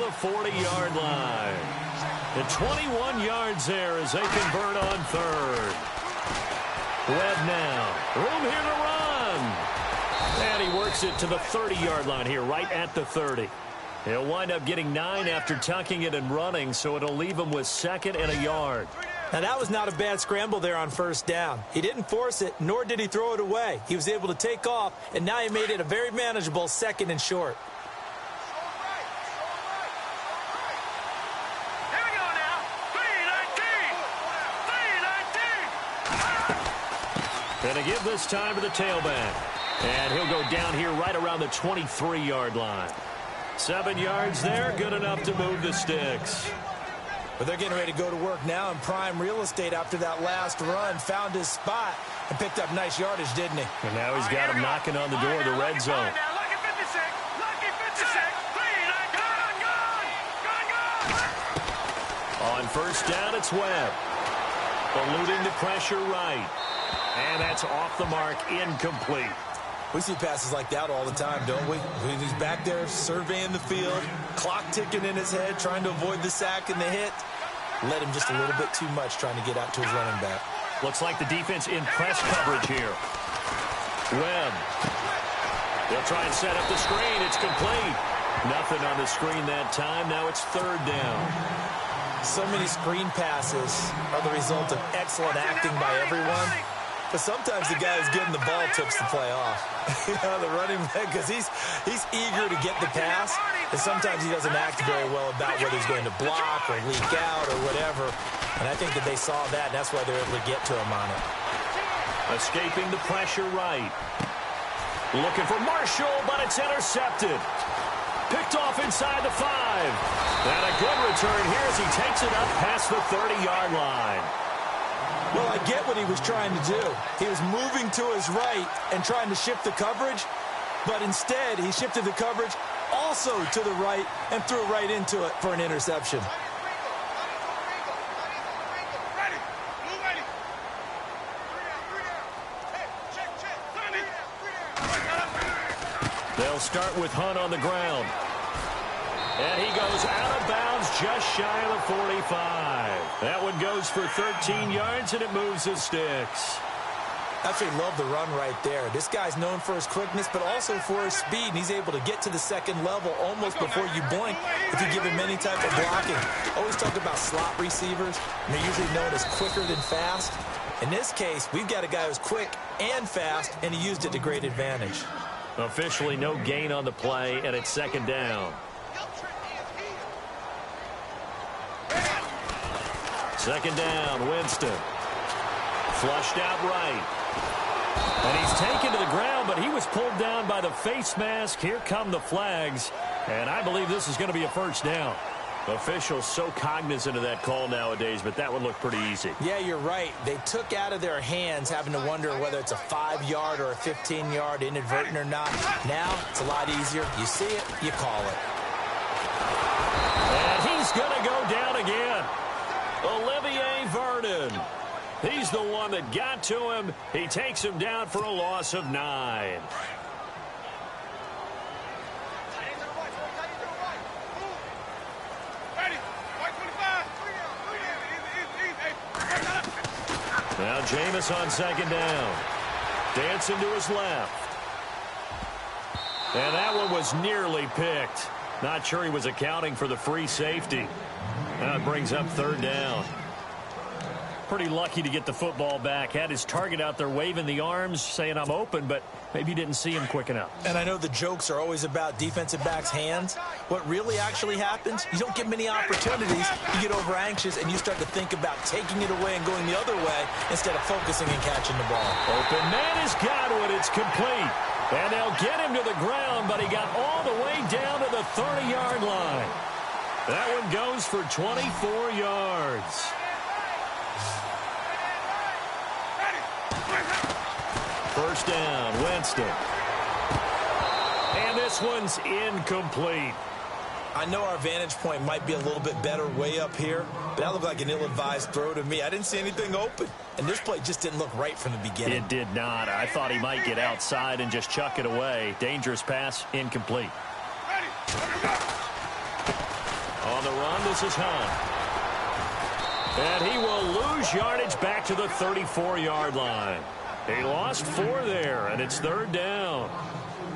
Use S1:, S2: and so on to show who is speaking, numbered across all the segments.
S1: the 40-yard line. And 21 yards there as they convert on third. Webb now. Room here to run. And he works it to the 30-yard line here, right at the 30. He'll wind up getting 9 after tucking it and running, so it'll leave him with 2nd and a yard.
S2: Now, that was not a bad scramble there on first down. He didn't force it, nor did he throw it away. He was able to take off, and now he made it a very manageable 2nd and short.
S3: Here we go now. 3-19.
S1: Gonna give this time to the tailback. And he'll go down here right around the 23-yard line. 7 yards there, good enough to move the sticks.
S2: But they're getting ready to go to work now in prime real estate after that last run. Found his spot and picked up nice yardage, didn't he?
S1: And now he's got him knocking on the door of the red zone.
S3: Lucky 56. Lucky 56.
S1: On first down, it's Webb. Eluding the pressure right. And that's off the mark, incomplete.
S2: We see passes like that all the time, don't we? He's back there surveying the field, clock ticking in his head, trying to avoid the sack and the hit. Led him just a little bit too much trying to get out to his running back.
S1: Looks like the defense in press coverage here. Webb. They'll try and set up the screen. It's complete. Nothing on the screen that time. Now it's 3rd down.
S2: So many screen passes are the result of excellent acting by everyone. But sometimes the guy who's getting the ball tips the play off. You know, the running back, because he's eager to get the pass, and sometimes he doesn't act very well about whether he's going to block or leak out or whatever. And I think that they saw that, and that's why they're able to get to him on it.
S1: Escaping the pressure right. Looking for Marshall, but it's intercepted. Picked off inside the 5. And a good return here as he takes it up past the 30-yard line.
S2: Well, I get what he was trying to do. He was moving to his right and trying to shift the coverage, but instead he shifted the coverage also to the right and threw right into it for an interception.
S1: They'll start with Hunt on the ground. And he goes out of bounds just shy of the 45. That one goes for 13 yards, and it moves the sticks.
S2: Absolutely love the run right there. This guy's known for his quickness, but also for his speed, and he's able to get to the 2nd level almost before you blink if you give him any type of blocking. Always talk about slot receivers, and they're usually known as quicker than fast. In this case, we've got a guy who's quick and fast, and he used it to great advantage.
S1: Officially no gain on the play, and it's 2nd down. 2nd down, Winston. Flushed out right. And he's taken to the ground, but he was pulled down by the face mask. Here come the flags. And I believe this is going to be a 1st down. Officials so cognizant of that call nowadays, but that would look pretty easy.
S2: Yeah, you're right. They took out of their hands having to wonder whether it's a 5-yard or a 15-yard inadvertent or not. Now, it's a lot easier. You see it, you call it.
S1: And he's going to go down again. Olivier Vernon. He's the one that got to him. He takes him down for a loss of 9. Now Jameis on 2nd down. Dancing to his left. And that one was nearly picked. Not sure he was accounting for the free safety. Now it brings up 3rd down. Pretty lucky to get the football back. Had his target out there waving the arms, saying I'm open, but maybe didn't see him quick enough.
S2: And I know the jokes are always about defensive backs' hands. What really actually happens, you don't get many opportunities. You get over anxious, and you start to think about taking it away and going the other way instead of focusing and catching the ball.
S1: Open man is Godwin. It's complete. And they'll get him to the ground, but he got all the way down to the 30-yard line. That one goes for 24 yards. First down, Winston. And this one's incomplete.
S2: I know our vantage point might be a little bit better way up here, but that looked like an ill-advised throw to me. I didn't see anything open, and this play just didn't look right from the beginning.
S1: It did not. I thought he might get outside and just chuck it away. Dangerous pass, incomplete. On the run, this is Hunt. And he will lose yardage back to the 34-yard line. He lost 4 there, and it's 3rd down.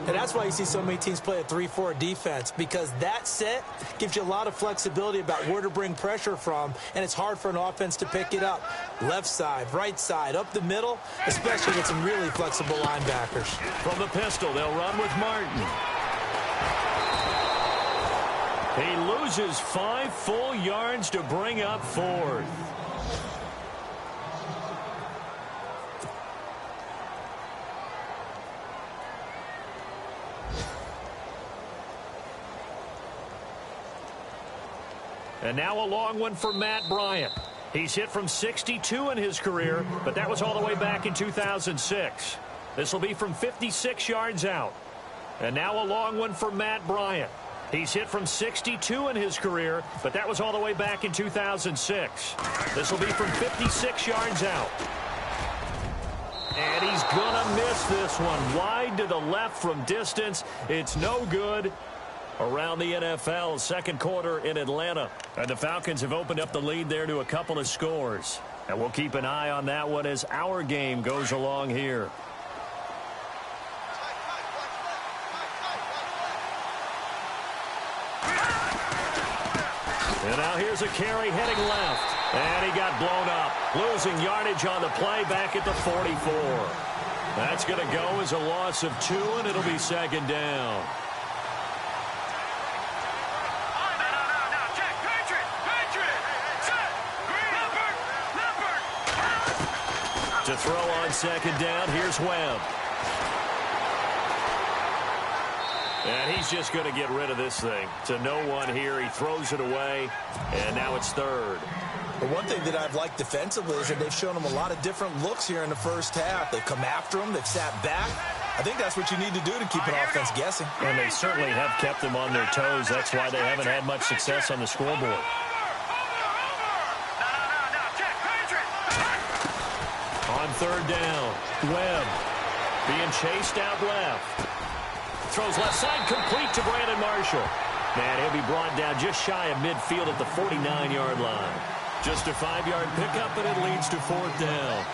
S2: And that's why you see so many teams play a 3-4 defense, because that set gives you a lot of flexibility about where to bring pressure from, and it's hard for an offense to pick it up. Left side, right side, up the middle, especially with some really flexible linebackers.
S1: From the pistol, they'll run with Martin. He loses 5 full yards to bring up 4th. And now a long one for Matt Bryant. He's hit from 62 in his career, but that was all the way back in 2006. This will be from 56 yards out. And now a long one for Matt Bryant. He's hit from 62 in his career, but that was all the way back in 2006. This will be from 56 yards out. And he's going to miss this one. Wide to the left from distance. It's no good. Around the NFL, second quarter in Atlanta. And the Falcons have opened up the lead there to a couple of scores. And we'll keep an eye on that one as our game goes along here. And now here's a carry heading left. And he got blown up. Losing yardage on the play back at the 44. That's going to go as a loss of 2, and it'll be 2nd down. To throw on 2nd down, here's Webb. And he's just going to get rid of this thing. To no one here, he throws it away, and now it's 3rd.
S2: But one thing that I've liked defensively is that they've shown him a lot of different looks here in the first half. They've come after him, they've sat back. I think that's what you need to do to keep an offense guessing.
S1: And they certainly have kept them on their toes. That's why they haven't had much success on the scoreboard. On 3rd down, Webb being chased out left. Throws left side, complete to Brandon Marshall. And he'll be brought down just shy of midfield at the 49-yard line. Just a 5-yard pickup, and it leads to 4th down.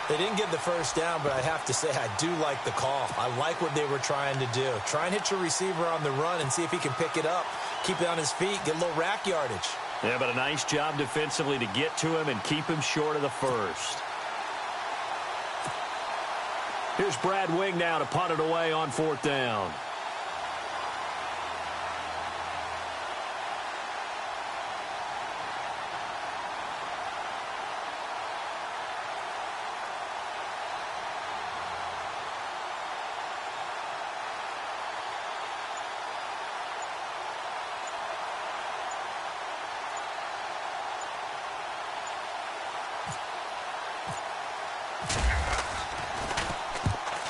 S2: They didn't get the first down, but I have to say I do like the call. I like what they were trying to do. Try and hit your receiver on the run and see if he can pick it up. Keep it on his feet, get a little rack yardage.
S1: Yeah, but a nice job defensively to get to him and keep him short of the first. Here's Brad Wing now to punt it away on 4th down.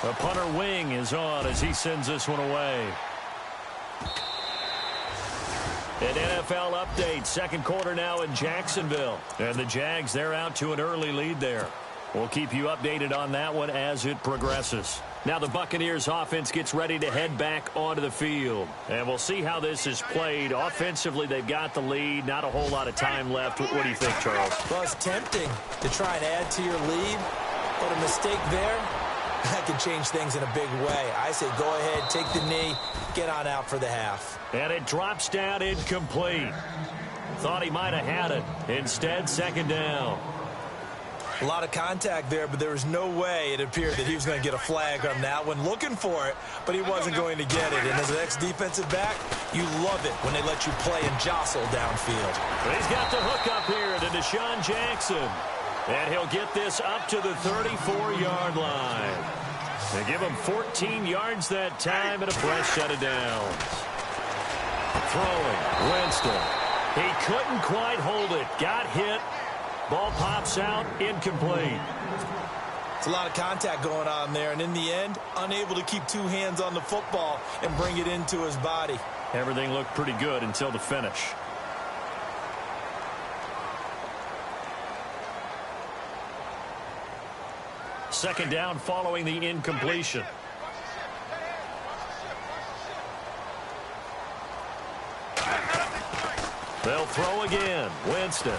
S1: The punter Wing is on as he sends this one away. An NFL update. Second quarter now in Jacksonville. And the Jags, they're out to an early lead there. We'll keep you updated on that one as it progresses. Now the Buccaneers offense gets ready to head back onto the field. And we'll see how this is played. Offensively, they've got the lead. Not a whole lot of time left. What do you think, Charles?
S2: Well, it's tempting to try and add to your lead. But a mistake there, that can change things in a big way. I say go ahead, take the knee, get on out for the half.
S1: And it drops down incomplete. Thought he might have had it. Instead, 2nd down.
S2: A lot of contact there, but there was no way it appeared that he was going to get a flag on that one. Looking for it, but he wasn't going to get it. And as an ex-defensive back, you love it when they let you play and jostle downfield.
S1: But he's got the hook up here to Deshaun Jackson. And he'll get this up to the 34-yard line. They give him 14 yards that time and a fresh set of downs. Throwing, Winston. He couldn't quite hold it. Got hit. Ball pops out, incomplete.
S2: It's a lot of contact going on there, and in the end, unable to keep 2 hands on the football and bring it into his body.
S1: Everything looked pretty good until the finish. Second down following the incompletion. They'll throw again. Winston.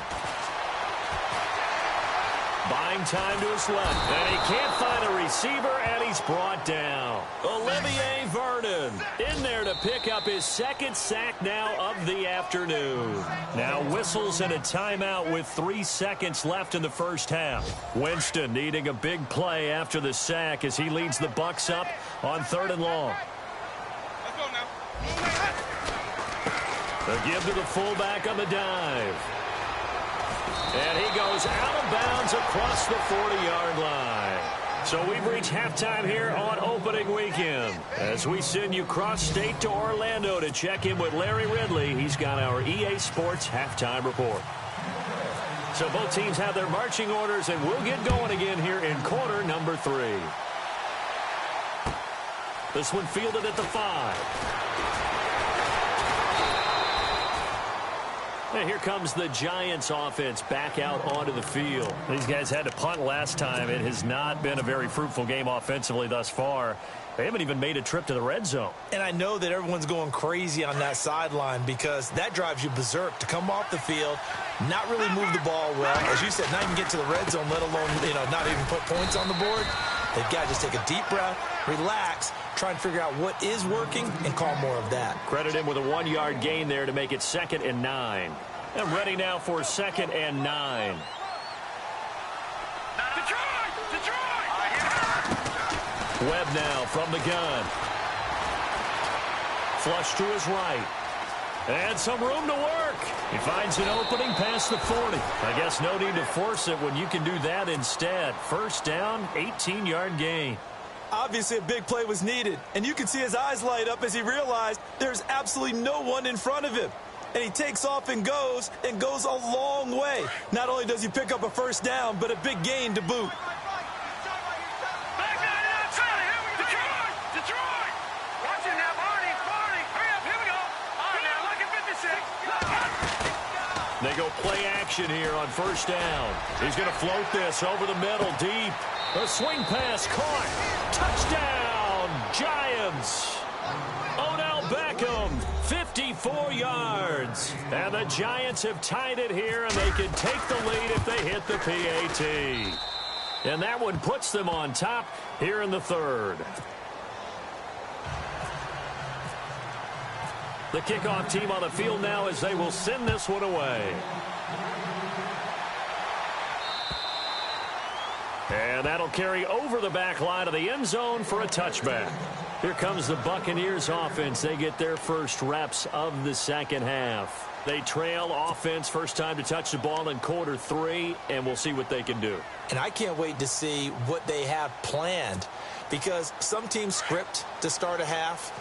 S1: Buying time to his left. And he can't find a receiver, and he's brought down. Olivier Vernon in there to pick up his second sack now of the afternoon. Now whistles and a timeout with 3 seconds left in the first half. Winston needing a big play after the sack as he leads the Bucs up on 3rd and long.
S3: Let's go now.
S1: The give to the fullback on the dive. And he goes out of bounds across the 40-yard line. So we've reached halftime here on opening weekend as we send you cross-state to Orlando to check in with Larry Ridley. He's got our EA Sports halftime report. So both teams have their marching orders, and we'll get going again here in quarter number 3. This one fielded at the 5. And here comes the Giants offense back out onto the field. These guys had to punt last time. It has not been a very fruitful game offensively thus far. They haven't even made a trip to the red zone.
S2: And I know that everyone's going crazy on that sideline because that drives you berserk to come off the field, not really move the ball well. As you said, not even get to the red zone, let alone, not even put points on the board. They've got to just take a deep breath, relax, try and figure out what is working, and call more of that.
S1: Credit him with a 1-yard gain there to make it 2nd and 9. And ready now for 2nd and 9.
S3: Detroit!
S1: Webb now from the gun. Flush to his right. And some room to work. He finds an opening past the 40. I guess no need to force it when you can do that instead. First down, 18-yard gain.
S2: Obviously, a big play was needed, and you can see his eyes light up as he realized there's absolutely no one in front of him. And he takes off and goes a long way. Not only does he pick up a first down, but a big gain to boot.
S3: Detroit! Watch it now, Barney! Hurry up, here we go! Now, look at 56.
S1: They go play action here on first down. He's going to float this over the middle, deep. A swing pass caught. Touchdown, Giants. Odell Beckham, 54 yards. And the Giants have tied it here, and they can take the lead if they hit the PAT. And that one puts them on top here in the 3rd. The kickoff team on the field now as they will send this one away. And that'll carry over the back line of the end zone for a touchback. Here comes the Buccaneers offense. They get their first reps of the second half. They trail offense first time to touch the ball in quarter 3, and we'll see what they can do.
S2: And I can't wait to see what they have planned because some teams script to start a half.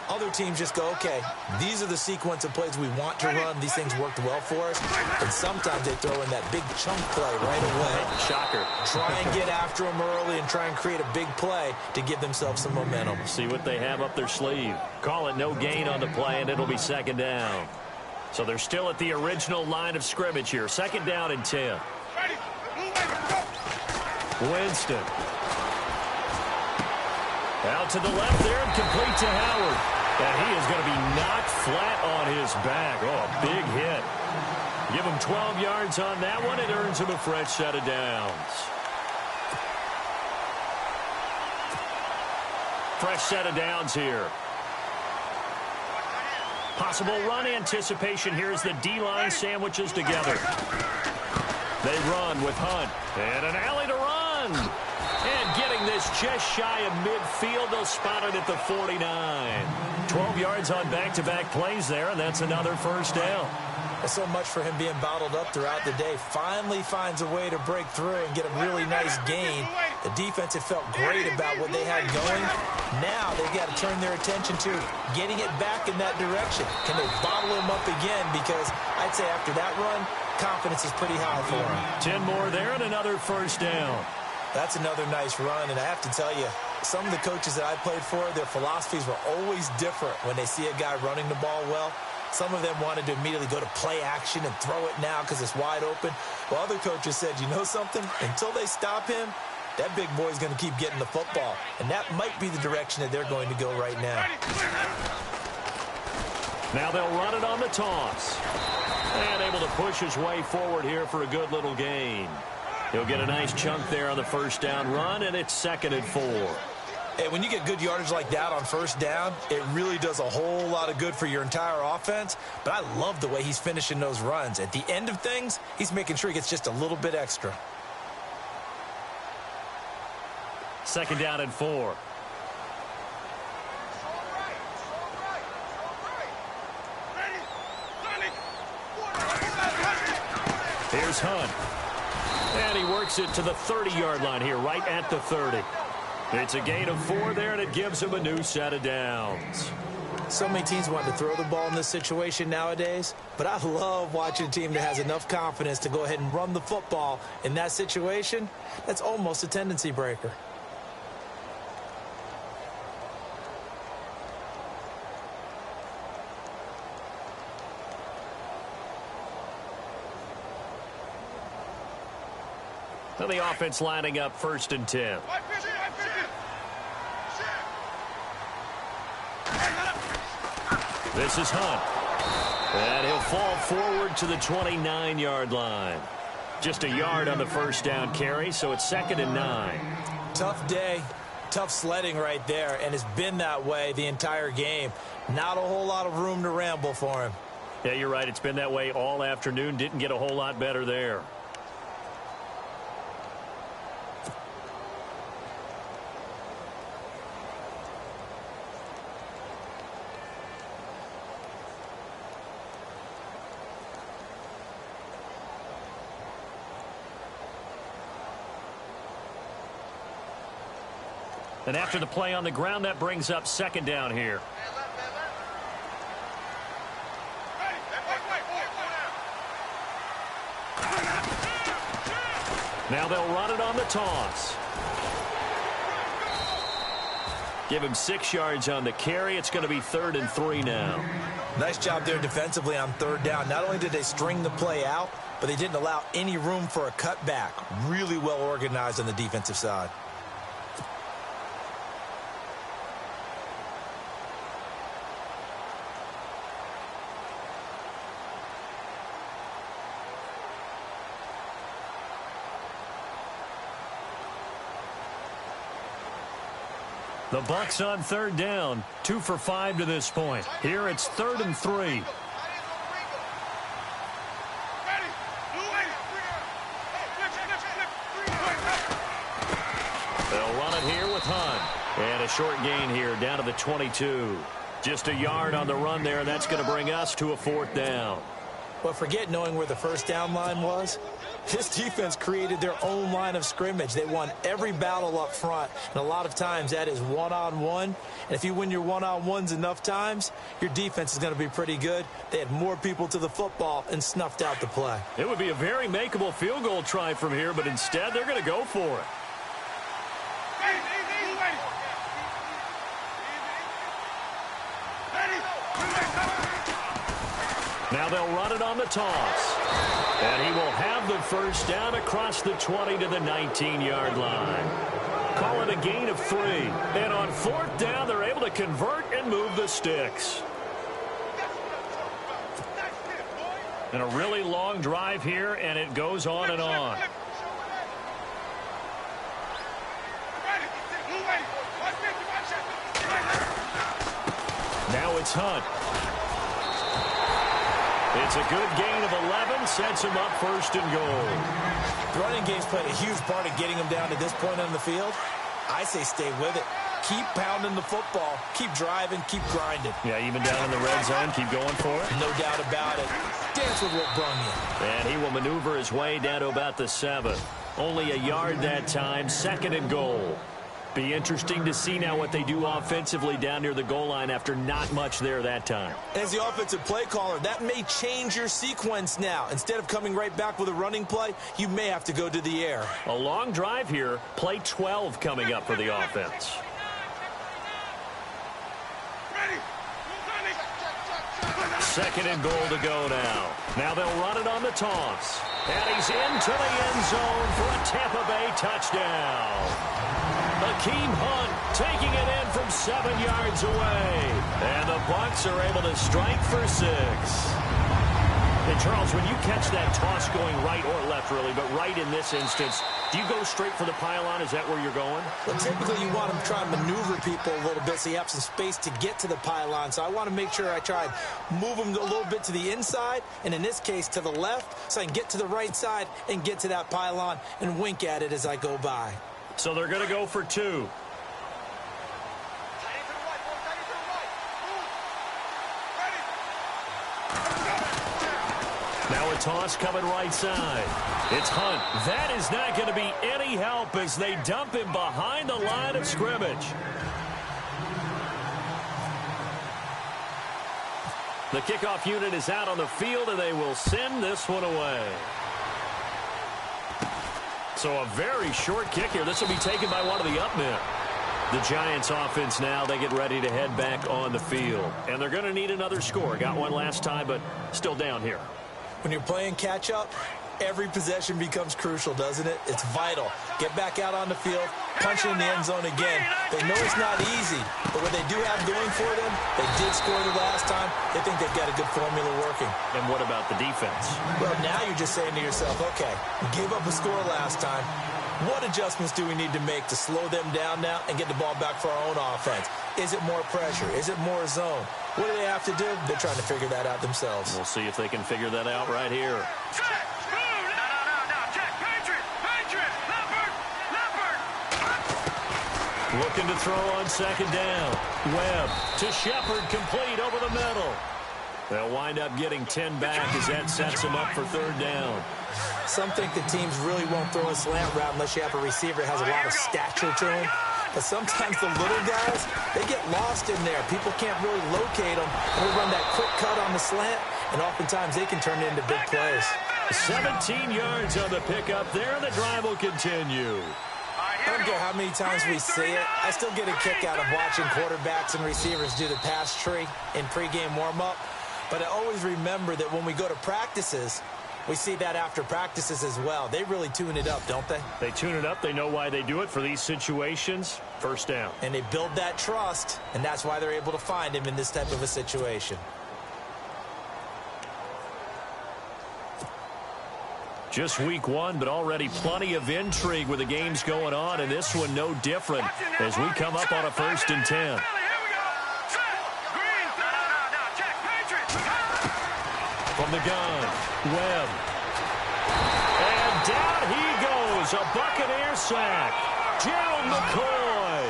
S2: Other teams just go, okay, these are the sequence of plays we want to run. These things worked well for us. And sometimes they throw in that big chunk play right away.
S1: Shocker.
S2: Try and get after them early and try and create a big play to give themselves some momentum.
S1: See what they have up their sleeve. Call it no gain on the play, and it'll be 2nd down. So they're still at the original line of scrimmage here. 2nd down and 10. Winston. Out to the left there and complete to Howard. And he is going to be knocked flat on his back. Oh, a big hit. Give him 12 yards on that one. It earns him a fresh set of downs. Fresh set of downs here. Possible run anticipation here as the D-line sandwiches together. They run with Hunt. And an alley to run. And getting this just shy of midfield, they'll spot it at the 49. 12 yards on back-to-back plays there, and that's another first down.
S2: So much for him being bottled up throughout the day. Finally finds a way to break through and get a really nice gain. The defense had felt great about what they had going. Now they've got to turn their attention to getting it back in that direction. Can they bottle him up again? Because I'd say after that run, confidence is pretty high for him.
S1: 10 more there and another first down.
S2: That's another nice run, and I have to tell you, some of the coaches that I played for, their philosophies were always different when they see a guy running the ball well. Some of them wanted to immediately go to play action and throw it now because it's wide open. Well, other coaches said, you know something? Until they stop him, that big boy's going to keep getting the football. And that might be the direction that they're going to go right now.
S1: Now they'll run it on the toss. push his way forward here for a good little gain. He'll get a nice chunk there on the first down run, and it's 2nd and 4.
S2: Hey, when you get good yardage like that on first down, it really does a whole lot of good for your entire offense. But I love the way he's finishing those runs. At the end of things, he's making sure he gets just a little bit extra.
S1: 2nd down and 4. Here's Hunt. And he works it to the 30-yard line here, right at the 30. It's a gain of 4 there, and it gives him a new set of downs.
S2: So many teams want to throw the ball in this situation nowadays, but I love watching a team that has enough confidence to go ahead and run the football in that situation. That's almost a tendency breaker.
S1: So the offense lining up 1st and 10. This is Hunt. And he'll fall forward to the 29-yard line. Just a yard on the first down carry, so it's 2nd and 9.
S2: Tough day, tough sledding right there, and it's been that way the entire game. Not a whole lot of room to ramble for him.
S1: Yeah, you're right. It's been that way all afternoon. Didn't get a whole lot better there. And after the play on the ground, that brings up 2nd down here. Now they'll run it on the toss. Give him 6 yards on the carry. It's going to be 3rd and 3 now.
S2: Nice job there defensively on 3rd down. Not only did they string the play out, but they didn't allow any room for a cutback. Really well organized on the defensive side.
S1: The Bucs on 3rd down, 2 for 5 to this point. Here it's 3rd and 3. They'll run it here with Hunt. And a short gain here down to the 22. Just a yard on the run there. That's going to bring us to a 4th down.
S2: But forget knowing where the first down line was. This defense created their own line of scrimmage. They won every battle up front, and a lot of times that is one-on-one. And if you win your one-on-ones enough times, your defense is going to be pretty good. They had more people to the football and snuffed out the play.
S1: It would be a very makeable field goal try from here, but instead they're going to go for it. Now they'll run it on the toss. And he will have the first down across the 20 to the 19-yard line. Call it a gain of 3. And on 4th down, they're able to convert and move the sticks. And a really long drive here, and it goes on and on. Now it's Hunt. It's a good gain of 11, sets him up 1st and goal.
S2: The running game's played a huge part in getting him down to this point on the field. I say stay with it. Keep pounding the football. Keep driving. Keep grinding.
S1: Yeah, even down in the red zone, keep going for it.
S2: No doubt about it. Dance with what brung you.
S1: And he will maneuver his way down to about the 7. Only a yard that time, 2nd and goal. Be interesting to see now what they do offensively down near the goal line after not much there that time.
S2: As the offensive play caller, that may change your sequence now. Instead of coming right back with a running play, you may have to go to the air.
S1: A long drive here. Play 12 coming up for the offense. Second and goal to go now. Now they'll run it on the toss. And he's into the end zone for a Tampa Bay touchdown. Hakeem Hunt taking it in from 7 yards away. And the Bucs are able to strike for 6. And, Charles, when you catch that toss going right or left, really, but right in this instance, do you go straight for the pylon? Is that where you're going?
S2: Well, typically you want to try and maneuver people a little bit so you have some space to get to the pylon. So I want to make sure I try and move them a little bit to the inside, and in this case to the left, so I can get to the right side and get to that pylon and wink at it as I go by.
S1: So they're going to go for 2. Now a toss coming right side. It's Hunt. That is not going to be any help as they dump him behind the line of scrimmage. The kickoff unit is out on the field, and they will send this one away. So a very short kick here. This will be taken by one of the up men. The Giants offense now, they get ready to head back on the field. And they're going to need another score. Got one last time, but still down here.
S2: When you're playing catch-up, every possession becomes crucial, doesn't it? It's vital. Get back out on the field, punch it in the end zone again. They know it's not easy, but what they do have going for them, they did score the last time. They think they've got a good formula working.
S1: And what about the defense?
S2: Well, now you're just saying to yourself, okay, gave up a score last time. What adjustments do we need to make to slow them down now and get the ball back for our own offense? Is it more pressure? Is it more zone? What do they have to do? They're trying to figure that out themselves.
S1: We'll see if they can figure that out right here.
S3: Check! No, check! Patriot! Leopard!
S1: Looking to throw on second down. Webb to Shepard, complete over the middle. They'll wind up getting 10 back as that sets them up for third down.
S2: Some think the teams really won't throw a slant route unless you have a receiver that has a lot of stature to him. But sometimes the little guys, they get lost in there. People can't really locate them. They run that quick cut on the slant, and oftentimes they can turn it into big plays.
S1: 17 yards on the pickup there, and the drive will continue.
S2: I don't care how many times we see it. I still get a kick out of watching quarterbacks and receivers do the pass tree in pregame warm-up. But I always remember that when we go to practices, we see that after practices as well. They really tune it up, don't they?
S1: They tune it up. They know why they do it for these situations. First down.
S2: And they build that trust, and that's why they're able to find him in this type of a situation.
S1: Just week 1, but already plenty of intrigue with the games going on, and this one no different as we come up on a 1st and 10. From the gun, Webb. And down he goes, a Buccaneer sack. Gerald McCoy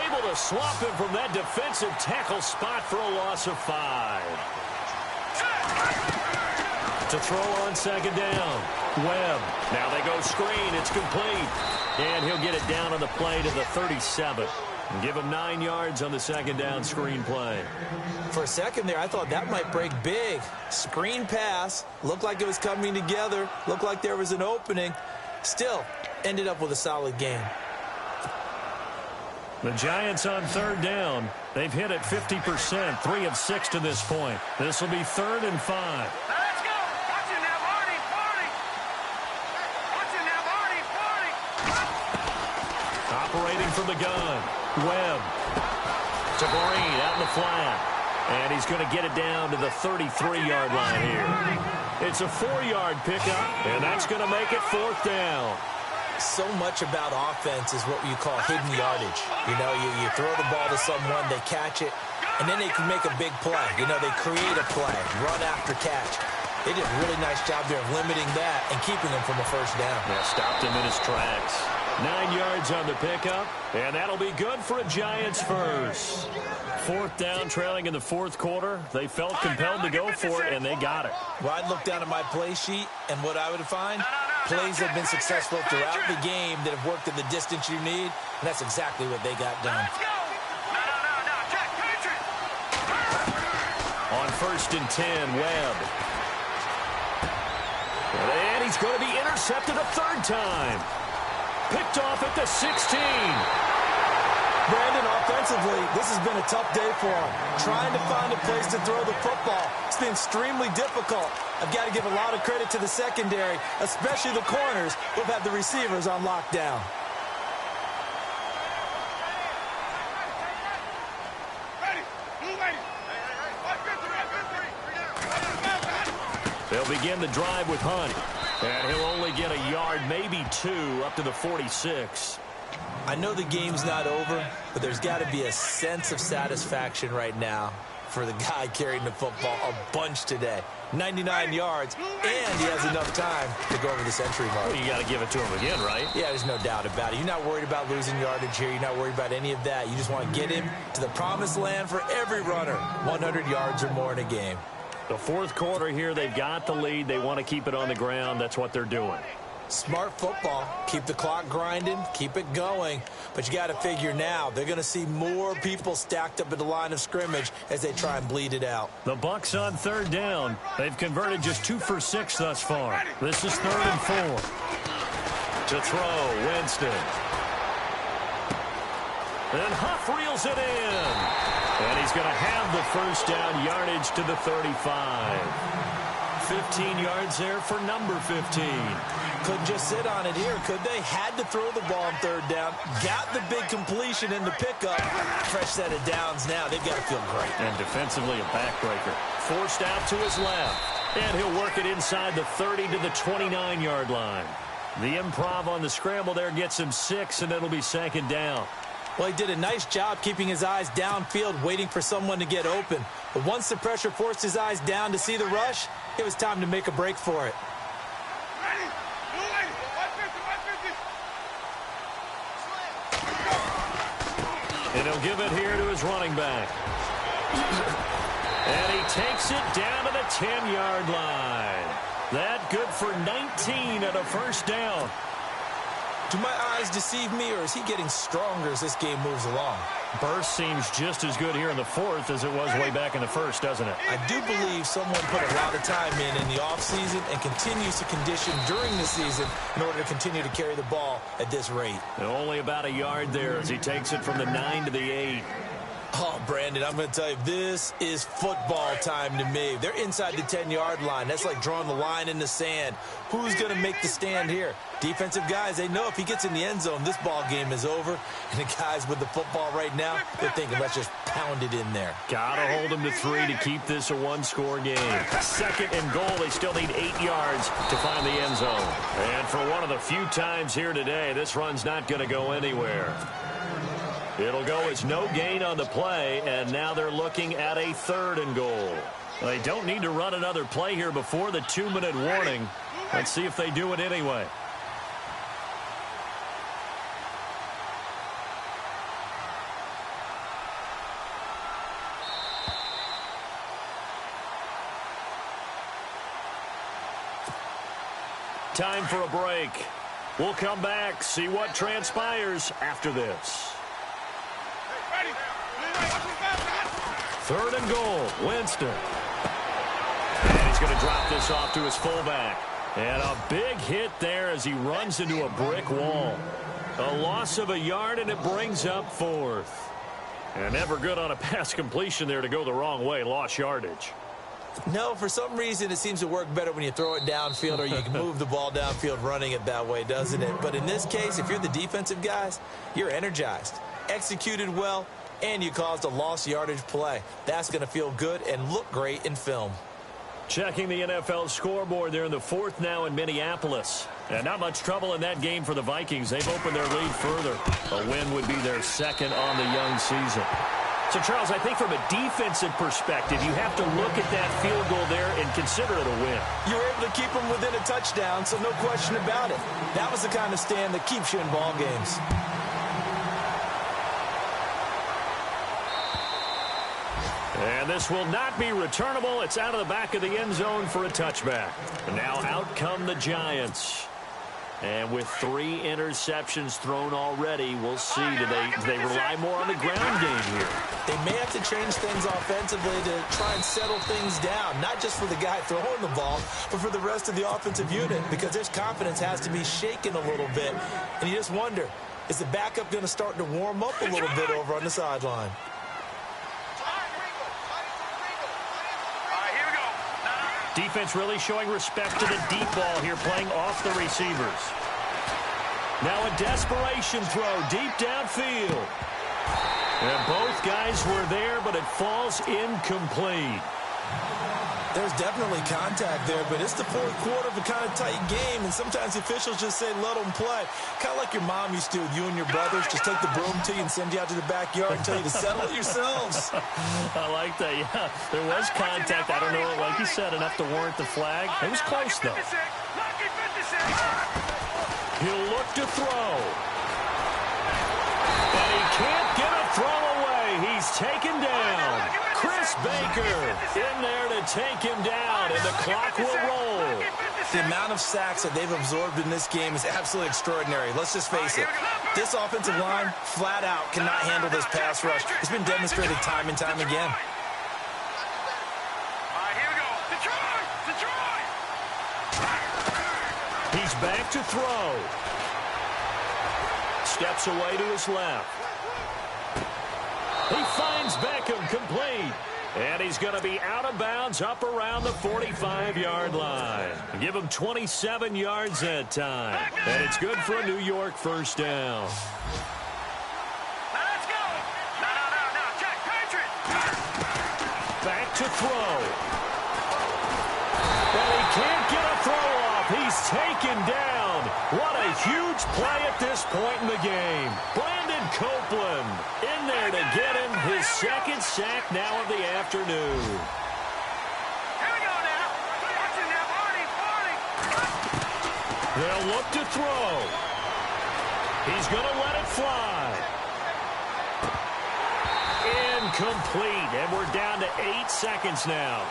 S1: able to swap him from that defensive tackle spot for a loss of 5. To throw on second down, Webb. Now they go screen, it's complete. And he'll get it down on the play to the 37. And give him 9 yards on the second down screen play.
S2: For a second there, I thought that might break big. Screen pass, looked like it was coming together, looked like there was an opening. Still, ended up with a solid game.
S1: The Giants on third down. They've hit it 50%, 3 of 6 to this point. This will be 3rd and 5.
S3: Let's go! Watch it now, Barney! Watch it now, Barney!
S1: Operating from the gun. Webb to Green out in the flat. And he's going to get it down to the 33-yard line here. It's a 4-yard pickup, and that's going to make it 4th down.
S2: So much about offense is what you call hidden yardage. You know, you throw the ball to someone, they catch it, and then they can make a big play. You know, they create a play, run after catch. They did a really nice job there of limiting that and keeping him from a first down.
S1: Yeah, stopped him in his tracks. 9 yards on the pickup, and that'll be good for a Giants first. 4th down, trailing in the 4th quarter. They felt compelled to go for it, and they got it.
S2: Well, I'd look down at my play sheet, and what I would find, plays have been successful throughout the game that have worked in the distance you need, and that's exactly what they got done.
S1: On 1st and 10, Webb. And he's going to be intercepted a 3rd time. Picked off at the 16.
S2: Brandon, offensively, this has been a tough day for him. Trying to find a place to throw the football. It's been extremely difficult. I've got to give a lot of credit to the secondary, especially the corners who have had the receivers on lockdown.
S1: They'll begin the drive with Hunt. And he'll only get a yard, maybe 2, up to the 46.
S2: I know the game's not over, but there's got to be a sense of satisfaction right now for the guy carrying the football a bunch today. 99 yards, and he has enough time to go over the century mark.
S1: Well, you got to give it to him again, right?
S2: Yeah, there's no doubt about it. You're not worried about losing yardage here. You're not worried about any of that. You just want to get him to the promised land for every runner. 100 yards or more in a game.
S1: The fourth quarter here, they've got the lead. They want to keep it on the ground. That's what they're doing.
S2: Smart football. Keep the clock grinding. Keep it going. But you got to figure now, they're going to see more people stacked up at the line of scrimmage as they try and bleed it out.
S1: The Bucs on third down. They've converted just 2 for 6 thus far. This is 3rd and 4. To throw, Winston. And Huff reels it in. And he's going to have the first down, yardage to the 35. 15 yards there for number 15.
S2: Couldn't just sit on it here, could they? Had to throw the ball on third down. Got the big completion in the pickup. Fresh set of downs now. They've got to feel great.
S1: And defensively a backbreaker. Forced out to his left. And he'll work it inside the 30 to the 29-yard line. The improv on the scramble there gets him 6, and it'll be 2nd down.
S2: Well, he did a nice job keeping his eyes downfield, waiting for someone to get open. But once the pressure forced his eyes down to see the rush, it was time to make a break for it.
S1: And he'll give it here to his running back. And he takes it down to the 10-yard line. That good for 19 and a first down.
S2: Do my eyes deceive me, or is he getting stronger as this game moves along?
S1: Burst seems just as good here in the fourth as it was way back in the first, doesn't it?
S2: I do believe someone put a lot of time in the offseason and continues to condition during the season in order to continue to carry the ball at this rate.
S1: And only about a yard there as he takes it from the 9 to the 8.
S2: Oh, Brandon, I'm going to tell you, this is football time to me. They're inside the 10-yard line. That's like drawing the line in the sand. Who's going to make the stand here? Defensive guys, they know if he gets in the end zone, this ball game is over. And the guys with the football right now, they're thinking, let's just pound it in there.
S1: Got to hold him to 3 to keep this a one-score game. 2nd and goal. They still need 8 yards to find the end zone. And for one of the few times here today, this run's not going to go anywhere. It'll go as no gain on the play, and now they're looking at a 3rd and goal. They don't need to run another play here before the 2-minute warning. Let's see if they do it anyway. Time for a break. We'll come back, see what transpires after this. 3rd and goal, Winston. And he's going to drop this off to his fullback. And a big hit there as he runs into a brick wall. A loss of a yard, and it brings up 4th. And never good on a pass completion there to go the wrong way. Lost yardage.
S2: No, for some reason it seems to work better when you throw it downfield or you can move the ball downfield running it that way, doesn't it? But in this case, if you're the defensive guys, you're energized, executed well, and you caused a lost yardage play. That's going to feel good and look great in film.
S1: Checking the NFL scoreboard there in the 4th now in Minneapolis. And not much trouble in that game for the Vikings. They've opened their lead further. A win would be their 2nd on the young season. So, Charles, I think from a defensive perspective, you have to look at that field goal there and consider it a win.
S2: You were able to keep them within a touchdown, so no question about it. That was the kind of stand that keeps you in ball games.
S1: And this will not be returnable. It's out of the back of the end zone for a touchback. And now out come the Giants. And with 3 interceptions thrown already, we'll see. Do they rely more on the ground game here?
S2: They may have to change things offensively to try and settle things down, not just for the guy throwing the ball, but for the rest of the offensive unit, because their confidence has to be shaken a little bit. And you just wonder, is the backup going to start to warm up a little bit over on the sideline?
S1: Defense really showing respect to the deep ball here, playing off the receivers. Now a desperation throw deep downfield. And both guys were there, but it falls incomplete.
S2: There's definitely contact there, but it's the fourth quarter of a kind of tight game, and sometimes the officials just say, let them play. Kind of like your mom used to with you and your brothers. Just take the broom to you and send you out to the backyard and tell you to settle it yourselves.
S1: I like that, yeah. There was contact. I don't know, like you said, enough to warrant the flag. It was close, though. He'll look to throw. And he can't get a throw away. He's taken down. Chris Baker in there to take him down, and the clock will roll.
S2: The amount of sacks that they've absorbed in this game is absolutely extraordinary. Let's just face it. This offensive line, flat out, cannot handle this pass rush. It's been demonstrated time and time again.
S3: All right, here we go. Detroit!
S1: He's back to throw. Steps away to his left. He finds Beckham complete. And he's going to be out of bounds up around the 45-yard line. Give him 27 yards that time. And it's good for a New York first down.
S3: Now let's go. No. Check. Patriot.
S1: Back to throw. Well, he can't get a throw off. He's taken down. What a huge play at this point in the game. Brandon Copeland in there to get him his second sack now of the afternoon.
S3: Here we go now. Watch it now, Barney.
S1: They'll look to throw. He's going to let it fly. Incomplete, and we're down to 8 seconds now.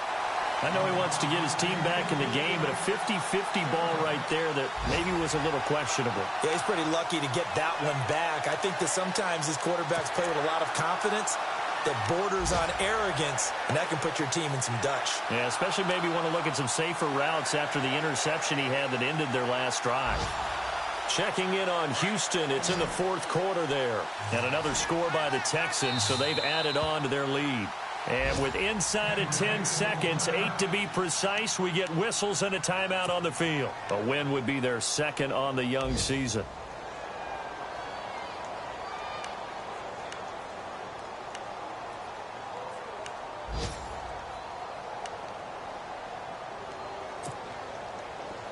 S1: I know he wants to get his team back in the game, but a 50-50 ball right there that maybe was a little questionable.
S2: Yeah, he's pretty lucky to get that one back. I think that sometimes his quarterbacks play with a lot of confidence that borders on arrogance, and that can put your team in some Dutch.
S1: Yeah, especially maybe want to look at some safer routes after the interception he had that ended their last drive. Checking in on Houston, it's in the fourth quarter there. And another score by the Texans, so they've added on to their lead. And with inside of 10 seconds, 8 to be precise, we get whistles and a timeout on the field. A win would be their second on the young season.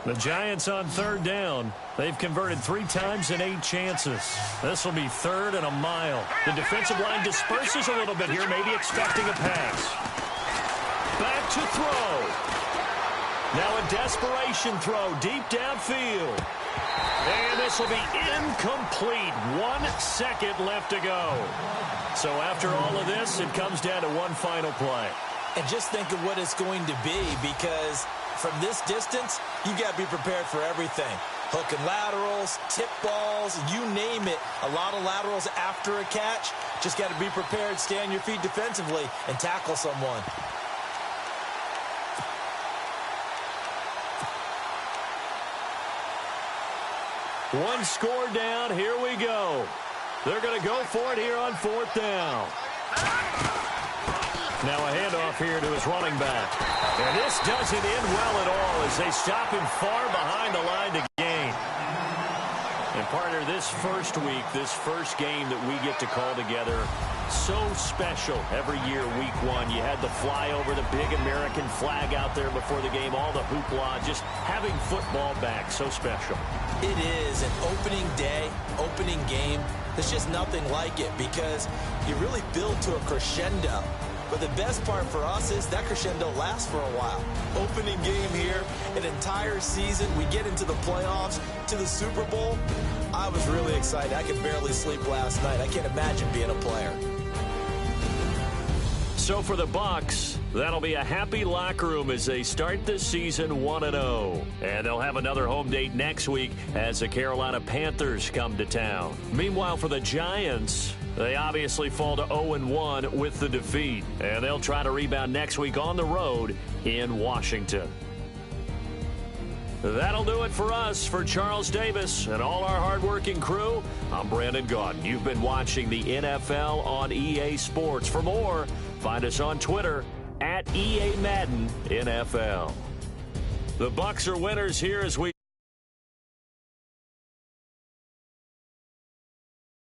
S1: The Giants on third down. They've converted 3 times in 8 chances. This will be third and a mile. The defensive line disperses a little bit here, maybe expecting a pass. Back to throw. Now a desperation throw deep downfield. And this will be incomplete. 1 second left to go. So after all of this, it comes down to one final play.
S2: And just think of what it's going to be, because from this distance, you got to be prepared for everything. Hook and laterals, tip balls, you name it. A lot of laterals after a catch. Just got to be prepared, stay on your feet defensively, and tackle someone.
S1: One score down. Here we go. They're going to go for it here on fourth down. Now a handoff here to his running back. And this doesn't end well at all as they stop him far behind the line to gain. And partner, this first week, this first game that we get to call together, so special every year, week 1. You had the flyover, the big American flag out there before the game, all the hoopla, just having football back, so special.
S2: It is an opening day, opening game. There's just nothing like it because you really build to a crescendo. But the best part for us is that crescendo lasts for a while. Opening game here, an entire season. We get into the playoffs, to the Super Bowl. I was really excited. I could barely sleep last night. I can't imagine being a player.
S1: So for the Bucs, that'll be a happy locker room as they start this season 1-0. And they'll have another home date next week as the Carolina Panthers come to town. Meanwhile, for the Giants, they obviously fall to 0-1 with the defeat. And they'll try to rebound next week on the road in Washington. That'll do it for us. For Charles Davis and all our hardworking crew, I'm Brandon Gaudin. You've been watching the NFL on EA Sports. For more, find us on Twitter @EA Madden NFL. The Bucs are winners here as we